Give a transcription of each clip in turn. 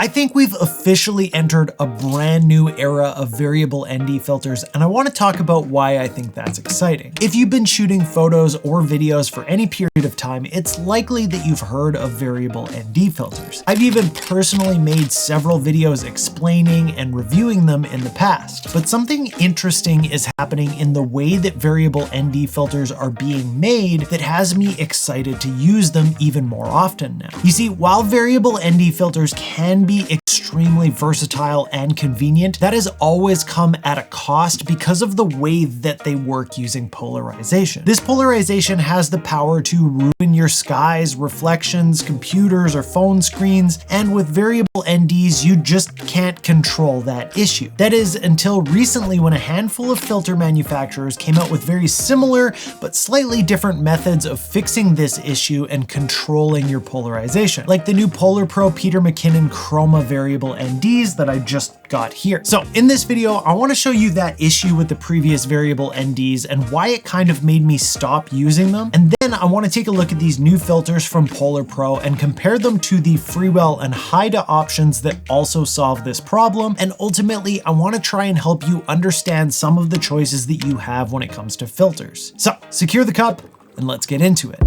I think we've officially entered a brand new era of variable ND filters, and I want to talk about why I think that's exciting. If you've been shooting photos or videos for any period of time, it's likely that you've heard of variable ND filters. I've even personally made several videos explaining and reviewing them in the past, but something interesting is happening in the way that variable ND filters are being made that has me excited to use them even more often now. You see, while variable ND filters can be extremely versatile and convenient, that has always come at a cost because of the way that they work using polarization. This polarization has the power to ruin your skies, reflections, computers, or phone screens, and with variable NDs, you just can't control that issue. That is, until recently when a handful of filter manufacturers came out with very similar but slightly different methods of fixing this issue and controlling your polarization, like the new PolarPro Peter McKinnon Chroma variable NDs that I just got here. So in this video, I want to show you that issue with the previous variable NDs and why it kind of made me stop using them. And then I want to take a look at these new filters from PolarPro and compare them to the Frewell and Haida options that also solve this problem. And ultimately, I want to try and help you understand some of the choices that you have when it comes to filters. So secure the cup and let's get into it.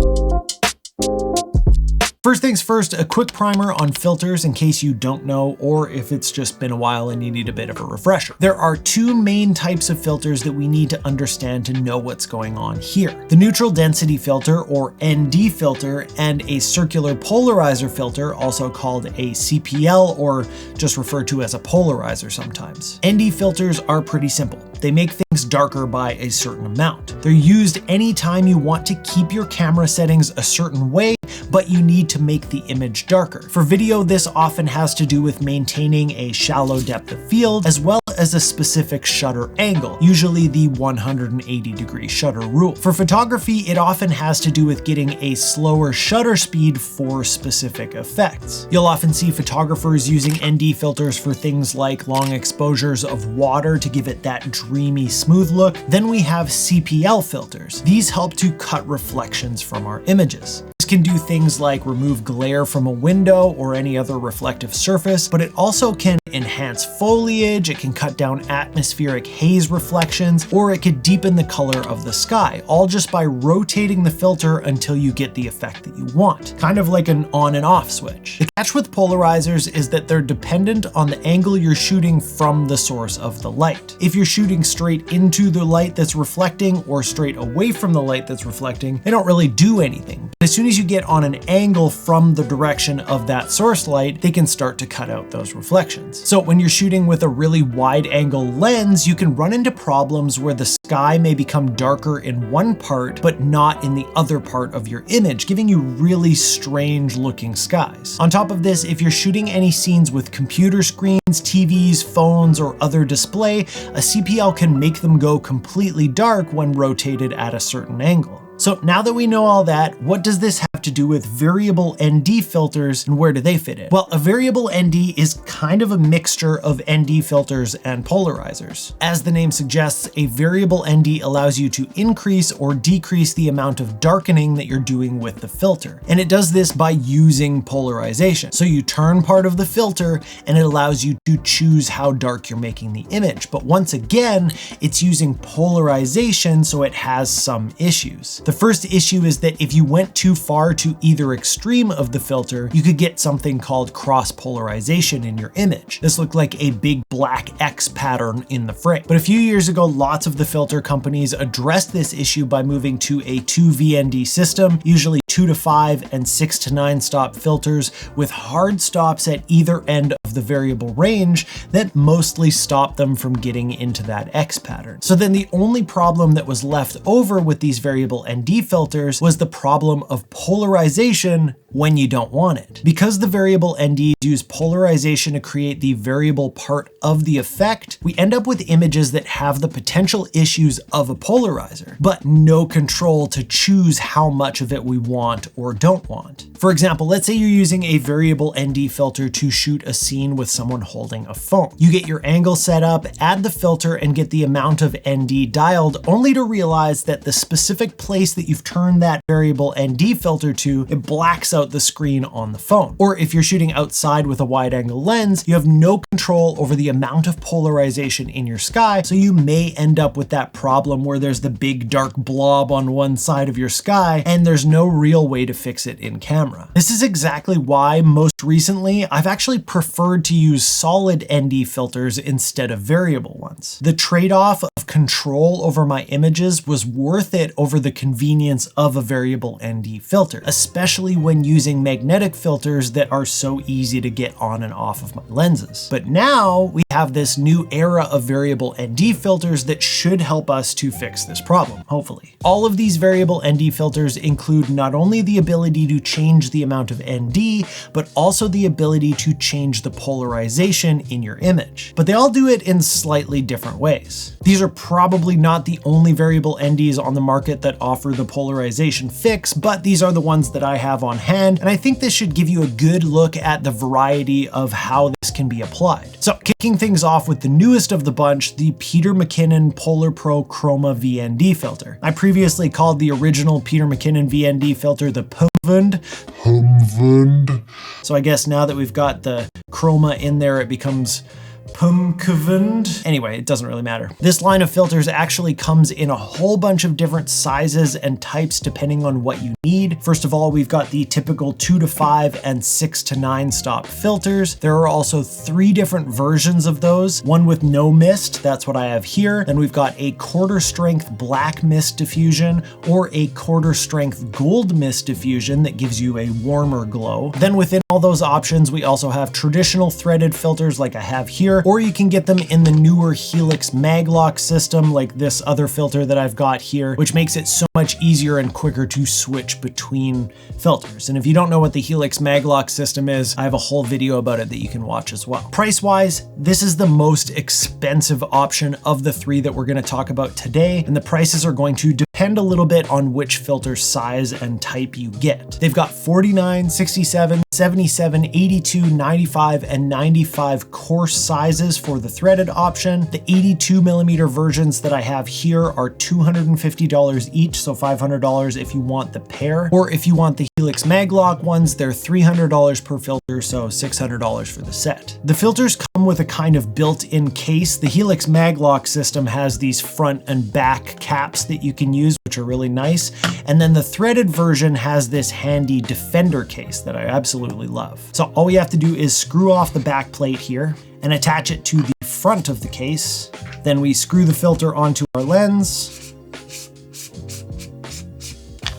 First things first, a quick primer on filters in case you don't know, or if it's just been a while and you need a bit of a refresher. There are two main types of filters that we need to understand to know what's going on here. The neutral density filter, or ND filter, and a circular polarizer filter, also called a CPL, or just referred to as a polarizer sometimes. ND filters are pretty simple. They make things darker by a certain amount. They're used anytime you want to keep your camera settings a certain way, but you need to make the image darker. For video, this often has to do with maintaining a shallow depth of field, as well as a specific shutter angle, usually the 180-degree shutter rule. For photography, it often has to do with getting a slower shutter speed for specific effects. You'll often see photographers using ND filters for things like long exposures of water to give it that dreamy, smooth look. Then we have CPL filters. These help to cut reflections from our images. This can do things like remove glare from a window or any other reflective surface, but it also can enhance foliage, it can cut down atmospheric haze reflections, or it could deepen the color of the sky, all just by rotating the filter until you get the effect that you want. Kind of like an on and off switch. The catch with polarizers is that they're dependent on the angle you're shooting from the source of the light. If you're shooting straight into the light that's reflecting or straight away from the light that's reflecting, they don't really do anything. But as soon as you get on an angle from the direction of that source light, they can start to cut out those reflections. So when you're shooting with a really wide angle lens, you can run into problems where the sky may become darker in one part, but not in the other part of your image, giving you really strange looking skies. On top of this, if you're shooting any scenes with computer screens, TVs, phones, or other display, a CPL can make them go completely dark when rotated at a certain angle. So now that we know all that, what does this have to do with variable ND filters and where do they fit in? Well, a variable ND is kind of a mixture of ND filters and polarizers. As the name suggests, a variable ND allows you to increase or decrease the amount of darkening that you're doing with the filter. And it does this by using polarization. So you turn part of the filter and it allows you to choose how dark you're making the image. But once again, it's using polarization, so it has some issues. The first issue is that if you went too far to either extreme of the filter, you could get something called cross polarization in your image. This looked like a big black X pattern in the frame. But a few years ago, lots of the filter companies addressed this issue by moving to a 2VND system, usually 2 to 5 and 6 to 9 stop filters with hard stops at either end of the variable range that mostly stop them from getting into that X pattern. So then the only problem that was left over with these variable ND filters was the problem of polarization when you don't want it. Because the variable NDs use polarization to create the variable part of the effect, we end up with images that have the potential issues of a polarizer, but no control to choose how much of it we want want or don't want. For example, let's say you're using a variable ND filter to shoot a scene with someone holding a phone. You get your angle set up, add the filter, and get the amount of ND dialed, only to realize that the specific place that you've turned that variable ND filter to, it blacks out the screen on the phone. Or if you're shooting outside with a wide angle lens, you have no control over the amount of polarization in your sky, so you may end up with that problem where there's the big dark blob on one side of your sky and there's no real way to fix it in camera. This is exactly why most recently I've actually preferred to use solid ND filters instead of variable ones. The trade-off of control over my images was worth it over the convenience of a variable ND filter, especially when using magnetic filters that are so easy to get on and off of my lenses. But now we have this new era of variable ND filters that should help us to fix this problem, hopefully. All of these variable ND filters include not only the ability to change the amount of ND, but also the ability to change the polarization in your image. But they all do it in slightly different ways. These are probably not the only variable NDs on the market that offer the polarization fix, but these are the ones that I have on hand, and I think this should give you a good look at the variety of how this can be applied. So kicking things off with the newest of the bunch, the Peter McKinnon PolarPro Chroma VND filter. I previously called the original Peter McKinnon VND filter the PolarPro. So I guess now that we've got the Chroma in there, it becomes Pumpkvund. Anyway, it doesn't really matter. This line of filters actually comes in a whole bunch of different sizes and types depending on what you need. First of all, we've got the typical 2 to 5 and 6 to 9 stop filters. There are also 3 different versions of those. One with no mist, that's what I have here. Then we've got a quarter strength black mist diffusion or a quarter strength gold mist diffusion that gives you a warmer glow. Then within all those options, we also have traditional threaded filters like I have here, or you can get them in the newer Helix Maglock system like this other filter that I've got here, which makes it so much easier and quicker to switch between filters. And if you don't know what the Helix Maglock system is, I have a whole video about it that you can watch as well. Price-wise, this is the most expensive option of the 3 that we're going to talk about today, and the prices are going to depend a little bit on which filter size and type you get. They've got 49, 67, 77, 82, 95, and 95 coarse sizes for the threaded option. The 82mm versions that I have here are $250 each, so $500 if you want the pair. Or if you want the Helix Maglock ones, they're $300 per filter, so $600 for the set. The filters come with a kind of built-in case. The Helix Maglock system has these front and back caps that you can use, which are really nice. And then the threaded version has this handy defender case that I absolutely love. So all we have to do is screw off the back plate here and attach it to the front of the case. Then we screw the filter onto our lens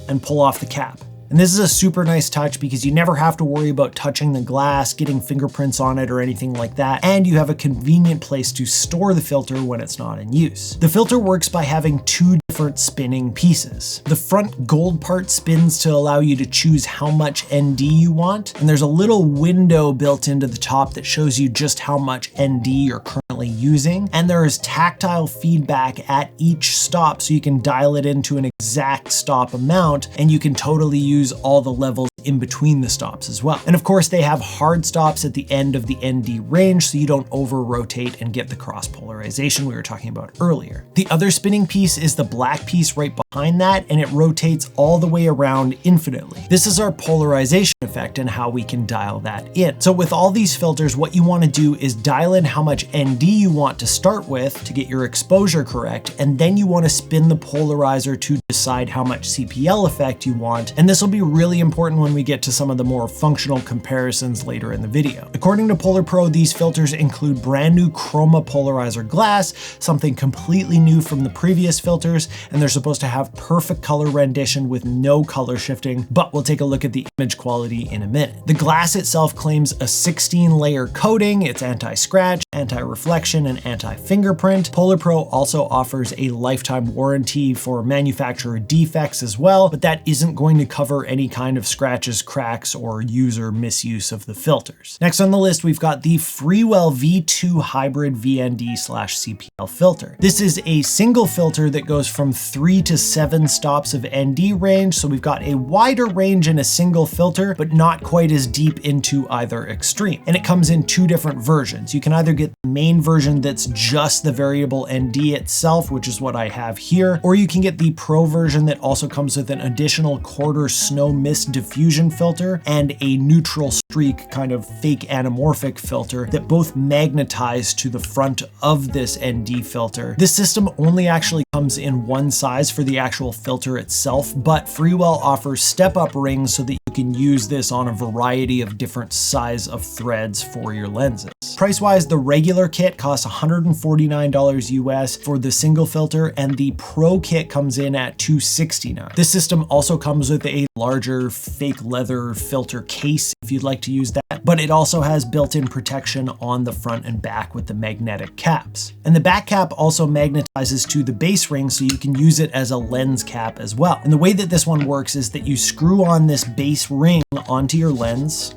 and pull off the cap. And this is a super nice touch because you never have to worry about touching the glass, getting fingerprints on it or anything like that. And you have a convenient place to store the filter when it's not in use. The filter works by having 2 different spinning pieces. The front gold part spins to allow you to choose how much ND you want. And there's a little window built into the top that shows you just how much ND you're currently using. And there is tactile feedback at each stop, so you can dial it into an exact stop amount, and you can totally use all the levels in between the stops as well. And of course, they have hard stops at the end of the ND range, so you don't over rotate and get the cross polarization we were talking about earlier. The other spinning piece is the black piece right behind that, and it rotates all the way around infinitely. This is our polarization effect and how we can dial that in. So with all these filters, what you want to do is dial in how much ND you want to start with to get your exposure correct, and then you want to spin the polarizer to decide how much CPL effect you want. And this will be really important when we get to some of the more functional comparisons later in the video. According to PolarPro, these filters include brand new Chroma polarizer glass, something completely new from the previous filters, and they're supposed to have perfect color rendition with no color shifting, but we'll take a look at the image quality in a minute. The glass itself claims a 16-layer coating. It's anti-scratch, anti-reflection, and anti-fingerprint. PolarPro also offers a lifetime warranty for manufacturer defects as well, but that isn't going to cover any kind of scratches scratches, cracks, or user misuse of the filters. Next on the list, we've got the Frewell V2 Hybrid VND/CPL filter. This is a single filter that goes from 3 to 7 stops of ND range, so we've got a wider range in a single filter, but not quite as deep into either extreme. And it comes in 2 different versions. You can either get the main version that's just the variable ND itself, which is what I have here, or you can get the Pro version that also comes with an additional quarter snow mist diffusion filter and a neutral streak kind of fake anamorphic filter that both magnetize to the front of this ND filter. This system only actually comes in one size for the actual filter itself, but Frewell offers step-up rings so that you can use this on a variety of different size of threads for your lenses. Price-wise, the regular kit costs $149 US for the single filter, and the Pro kit comes in at $269. This system also comes with a larger fake leather filter case if you'd like to use that, but it also has built-in protection on the front and back with the magnetic caps. And the back cap also magnetizes to the base ring, so you can use it as a lens cap as well. And the way that this one works is that you screw on this base ring onto your lens.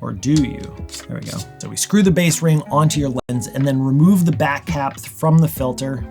Or do you? There we go. So we screw the base ring onto your lens and then remove the back cap from the filter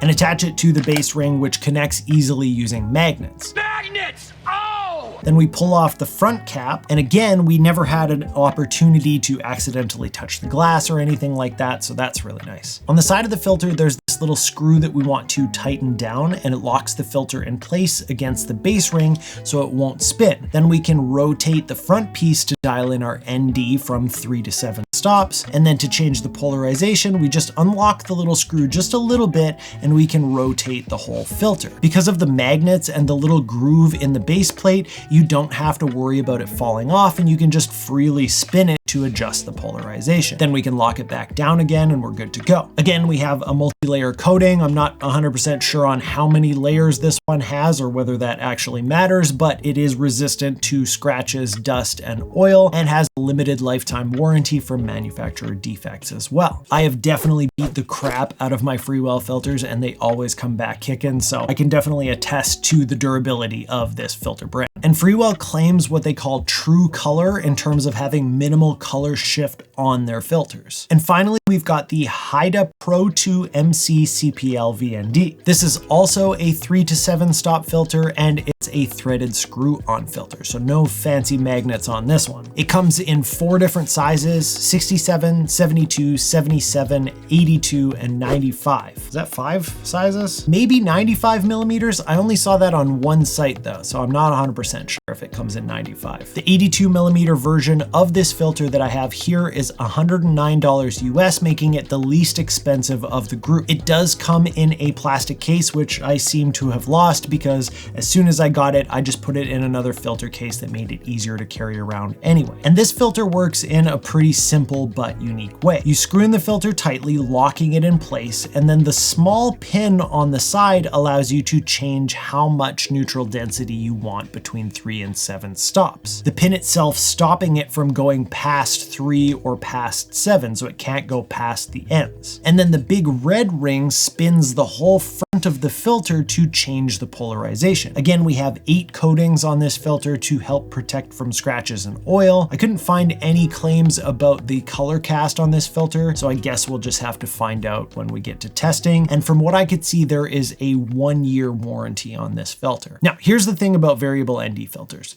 and attach it to the base ring, which connects easily using magnets. Magnets! Oh! Then we pull off the front cap, and again, we never had an opportunity to accidentally touch the glass or anything like that, so that's really nice. On the side of the filter, there's this little screw that we want to tighten down, and it locks the filter in place against the base ring so it won't spin. Then we can rotate the front piece to dial in our ND from 3 to 7 stops, and then to change the polarization, we just unlock the little screw just a little bit and we can rotate the whole filter. Because of the magnets and the little groove in the base plate, you don't have to worry about it falling off, and you can just freely spin it to adjust the polarization. Then we can lock it back down again and we're good to go. Again, we have a multi-layer coating. I'm not 100% sure on how many layers this one has or whether that actually matters, but it is resistant to scratches, dust, and oil, and has a limited lifetime warranty for manufacturer defects as well. I have definitely beat the crap out of my Frewell filters and they always come back kicking, so I can definitely attest to the durability of this filter brand. And Frewell claims what they call true color in terms of having minimal color shift on their filters. And finally, we've got the Haida ProII MC CPL-VND. This is also a 3 to 7 stop filter, and it's a threaded screw-on filter, so no fancy magnets on this one. It comes in 4 different sizes: 67, 72, 77, 82, and 95. Is that 5 sizes? Maybe 95 millimeters? I only saw that on one site though, so I'm not 100% sure if it comes in 95. The 82 millimeter version of this filter that I have here is $109 US, making it the least expensive of the group. It does come in a plastic case, which I seem to have lost because as soon as I got it, I just put it in another filter case that made it easier to carry around anyway. And this filter works in a pretty simple but unique way. You screw in the filter tightly, locking it in place, and then the small pin on the side allows you to change how much neutral density you want between 3 and 7 stops. The pin itself stopping it from going past 3 or past 7, so it can't go past the ends. And then the big red ring spins the whole front of the filter to change the polarization. Again, we have 8 coatings on this filter to help protect from scratches and oil. I couldn't find any claims about the color cast on this filter, so I guess we'll just have to find out when we get to testing. And from what I could see, there is a 1-year warranty on this filter. Now, here's the thing about variable ND filters.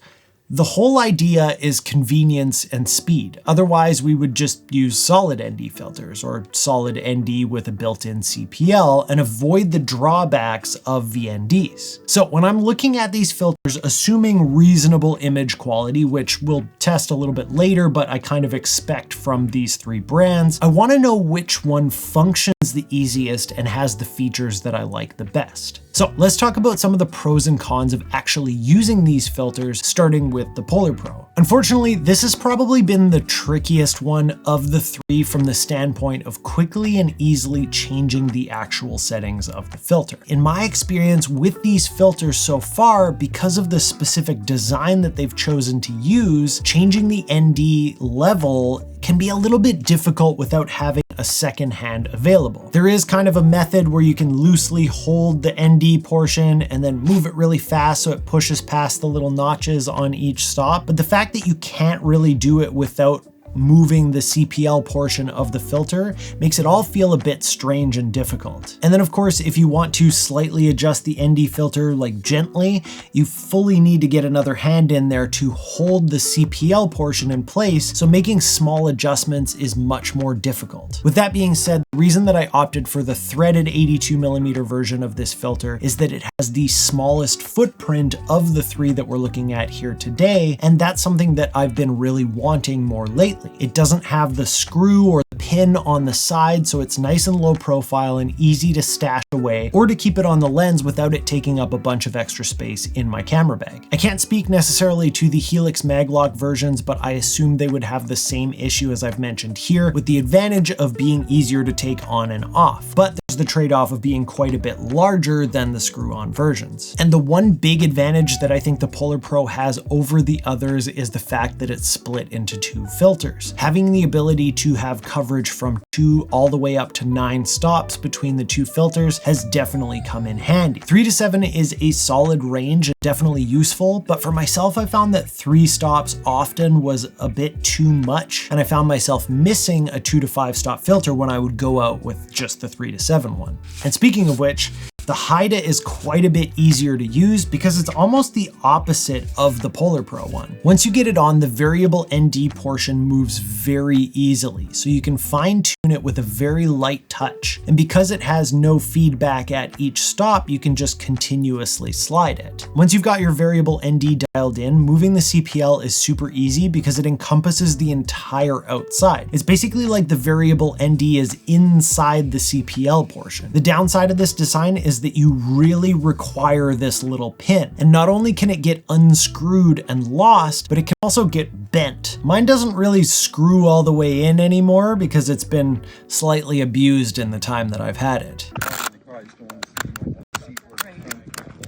The whole idea is convenience and speed. Otherwise, we would just use solid ND filters or solid ND with a built-in CPL and avoid the drawbacks of VNDs. So when I'm looking at these filters, assuming reasonable image quality, which we'll test a little bit later, but I kind of expect from these 3 brands, I want to know which one functions the easiest and has the features that I like the best. So let's talk about some of the pros and cons of actually using these filters, starting with the PolarPro. Unfortunately, this has probably been the trickiest one of the 3 from the standpoint of quickly and easily changing the actual settings of the filter. In my experience with these filters so far, because of the specific design that they've chosen to use, changing the ND level can be a little bit difficult without having a second hand available. There is kind of a method where you can loosely hold the ND portion and then move it really fast so it pushes past the little notches on each stop. But the fact that you can't really do it without moving the CPL portion of the filter makes it all feel a bit strange and difficult. And then of course, if you want to slightly adjust the ND filter like gently, you fully need to get another hand in there to hold the CPL portion in place, so making small adjustments is much more difficult. With that being said, the reason that I opted for the threaded 82mm version of this filter is that it has the smallest footprint of the three that we're looking at here today, and that's something that I've been really wanting more lately. It doesn't have the screw or the pin on the side, so it's nice and low profile and easy to stash away or to keep it on the lens without it taking up a bunch of extra space in my camera bag. I can't speak necessarily to the Helix Maglock versions, but I assume they would have the same issue as I've mentioned here, with the advantage of being easier to take on and off. But there's the trade-off of being quite a bit larger than the screw-on versions. And the one big advantage that I think the PolarPro has over the others is the fact that it's split into two filters. Having the ability to have coverage from 2 all the way up to 9 stops between the two filters has definitely come in handy. 3 to 7 is a solid range and definitely useful, but for myself, I found that 3 stops often was a bit too much, and I found myself missing a 2 to 5 stop filter when I would go out with just the 3 to 7 one. And speaking of which, the Haida is quite a bit easier to use because it's almost the opposite of the PolarPro one. Once you get it on, the variable ND portion moves very easily, so you can fine tune it with a very light touch. And because it has no feedback at each stop, you can just continuously slide it. Once you've got your variable ND dialed in, moving the CPL is super easy because it encompasses the entire outside. It's basically like the variable ND is inside the CPL portion. The downside of this design is that you really require this little pin. And not only can it get unscrewed and lost, but it can also get bent. Mine doesn't really screw all the way in anymore because it's been slightly abused in the time that I've had it.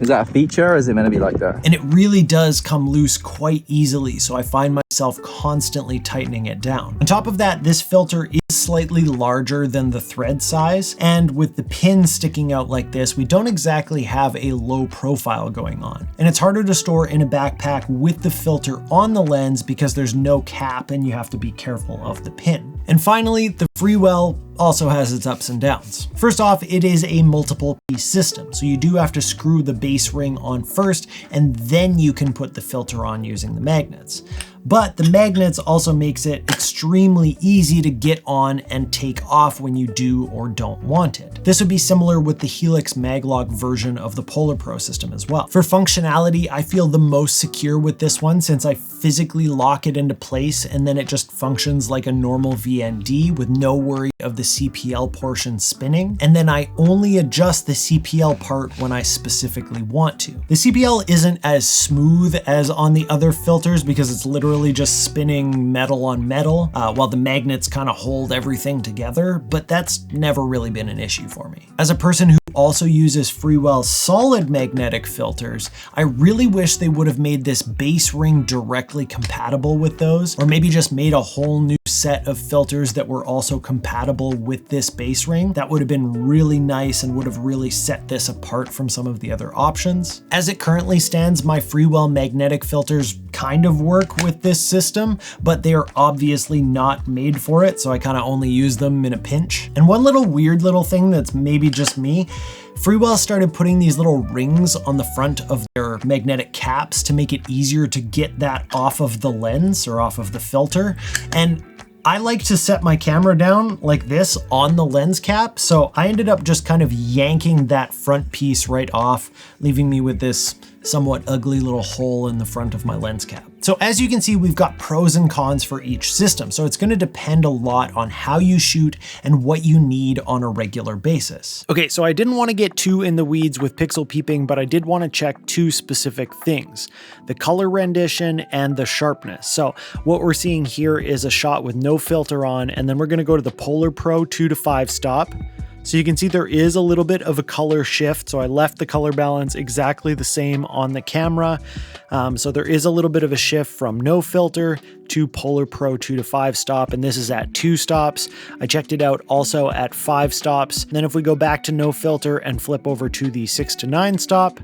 Is that a feature or is it meant to be like that? And it really does come loose quite easily, so I find myself constantly tightening it down. On top of that, this filter is slightly larger than the thread size, and with the pin sticking out like this, we don't exactly have a low profile going on. And it's harder to store in a backpack with the filter on the lens because there's no cap and you have to be careful of the pin. And finally, the Frewell also has its ups and downs. First off, it is a multiple piece system, so you do have to screw the base ring on first, and then you can put the filter on using the magnets. But the magnets also makes it extremely easy to get on and take off when you do or don't want it. This would be similar with the Helix Maglock version of the PolarPro system as well. For functionality, I feel the most secure with this one since I physically lock it into place and then it just functions like a normal VND with no worry of the CPL portion spinning. And then I only adjust the CPL part when I specifically want to. The CPL isn't as smooth as on the other filters because it's literally just spinning metal on metal, while the magnets kind of hold everything together, but that's never really been an issue for me. As a person who also uses Frewell solid magnetic filters, I really wish they would have made this base ring directly compatible with those, or maybe just made a whole new set of filters that were also compatible with this base ring. That would have been really nice and would have really set this apart from some of the other options. As it currently stands, my Frewell magnetic filters kind of work with this system, but they are obviously not made for it, so I kind of only use them in a pinch. And one little weird little thing that's maybe just me, Frewell started putting these little rings on the front of their magnetic caps to make it easier to get that off of the lens or off of the filter. And I like to set my camera down like this on the lens cap, so I ended up just kind of yanking that front piece right off, leaving me with this somewhat ugly little hole in the front of my lens cap. So as you can see, we've got pros and cons for each system, so it's going to depend a lot on how you shoot and what you need on a regular basis. Okay, so I didn't want to get too in the weeds with pixel peeping, but I did want to check two specific things: the color rendition and the sharpness. So what we're seeing here is a shot with no filter on, and then we're going to go to the PolarPro 2 to 5 stop. So you can see there is a little bit of a color shift. So I left the color balance exactly the same on the camera. So there is a little bit of a shift from no filter to PolarPro 2 to 5 stop, and this is at 2 stops. I checked it out also at 5 stops. Then if we go back to no filter and flip over to the 6 to 9 stop,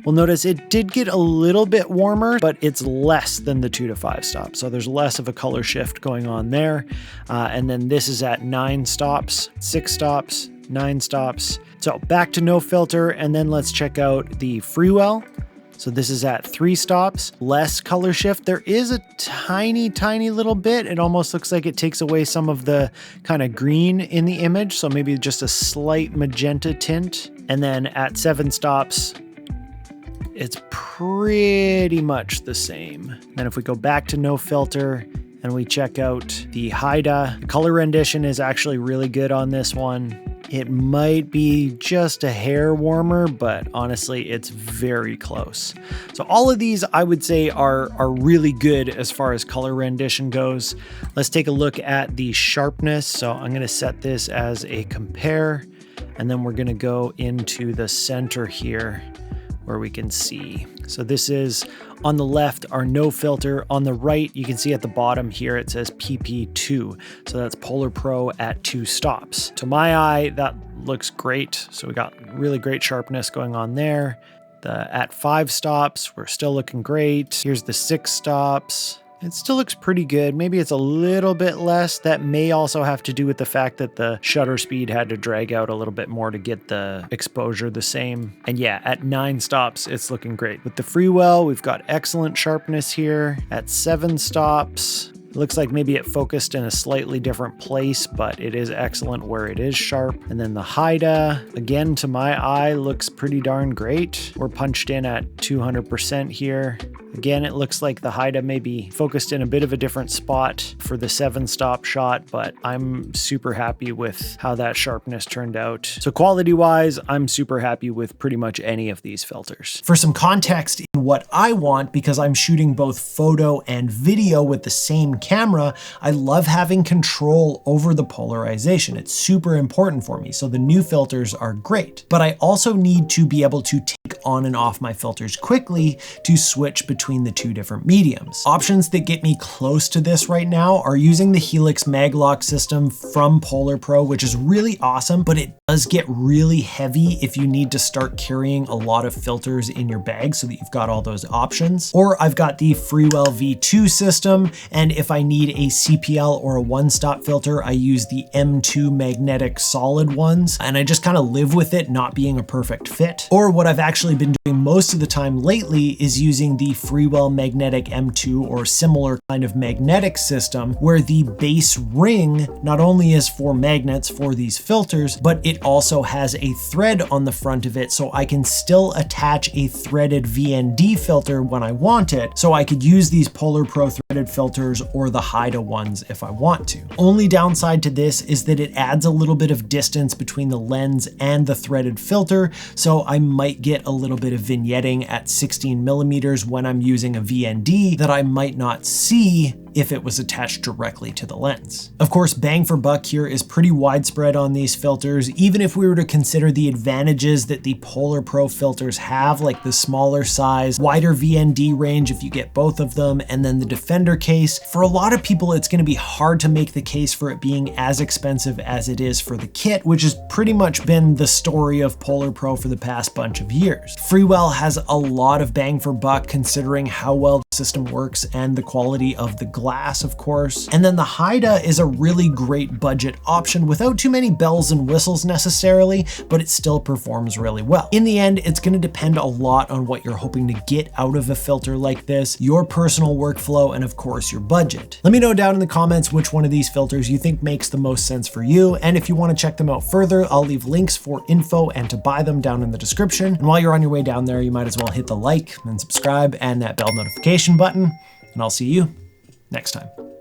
we'll notice it did get a little bit warmer, but it's less than the 2 to 5 stop. So there's less of a color shift going on there. And then this is at 9 stops, 6 stops, 9 stops. So back to no filter, and then let's check out the Frewell. So this is at 3 stops, less color shift. There is a tiny little bit. It almost looks like it takes away some of the kind of green in the image. So maybe just a slight magenta tint. And then at 7 stops, it's pretty much the same. Then if we go back to no filter and we check out the Haida, the color rendition is actually really good on this one. It might be just a hair warmer, but honestly, it's very close. So all of these I would say are really good as far as color rendition goes. Let's take a look at the sharpness. So I'm gonna set this as a compare, and then we're gonna go into the center here where we can see. So this is on the left, our no filter. On the right, you can see at the bottom here, it says PP2. So that's PolarPro at 2 stops. To my eye, that looks great. So we got really great sharpness going on there. At 5 stops, we're still looking great. Here's the 6 stops. It still looks pretty good. Maybe it's a little bit less. That may also have to do with the fact that the shutter speed had to drag out a little bit more to get the exposure the same. And yeah, at 9 stops, it's looking great. With the Frewell, we've got excellent sharpness here. At 7 stops, it looks like maybe it focused in a slightly different place, but it is excellent where it is sharp. And then the Haida, again, to my eye, looks pretty darn great. We're punched in at 200% here. Again, it looks like the Haida may be focused in a bit of a different spot for the 7-stop shot, but I'm super happy with how that sharpness turned out. So quality-wise, I'm super happy with pretty much any of these filters. For some context in what I want, because I'm shooting both photo and video with the same camera, I love having control over the polarization. It's super important for me, so the new filters are great. But I also need to be able to take on and off my filters quickly to switch between the 2 different mediums. Options that get me close to this right now are using the Helix Maglock system from PolarPro, which is really awesome, but it does get really heavy if you need to start carrying a lot of filters in your bag so that you've got all those options. Or I've got the Frewell V2 system, and if I need a CPL or a 1-stop filter, I use the M2 magnetic solid ones, and I just kind of live with it not being a perfect fit. Or what I've actually been doing most of the time lately is using the Frewell magnetic M2 or similar kind of magnetic system, where the base ring not only is for magnets for these filters, but it also has a thread on the front of it, so I can still attach a threaded VND filter when I want it. So I could use these PolarPro threaded filters or the Haida ones if I want to. Only downside to this is that it adds a little bit of distance between the lens and the threaded filter, so I might get a little bit of vignetting at 16mm when I'm using a VND that I might not see if it was attached directly to the lens. Of course, bang for buck here is pretty widespread on these filters, even if we were to consider the advantages that the PolarPro filters have, like the smaller size, wider VND range if you get both of them, and then the Defender case. For a lot of people, it's gonna be hard to make the case for it being as expensive as it is for the kit, which has pretty much been the story of PolarPro for the past bunch of years. Frewell has a lot of bang for buck considering how well the system works and the quality of the glass, of course. And then the Haida is a really great budget option without too many bells and whistles necessarily, but it still performs really well. In the end, it's going to depend a lot on what you're hoping to get out of a filter like this, your personal workflow, and of course your budget. Let me know down in the comments which one of these filters you think makes the most sense for you, and if you want to check them out further, I'll leave links for info and to buy them down in the description. And while you're on your way down there, you might as well hit the like and subscribe and that bell notification button, and I'll see you next time.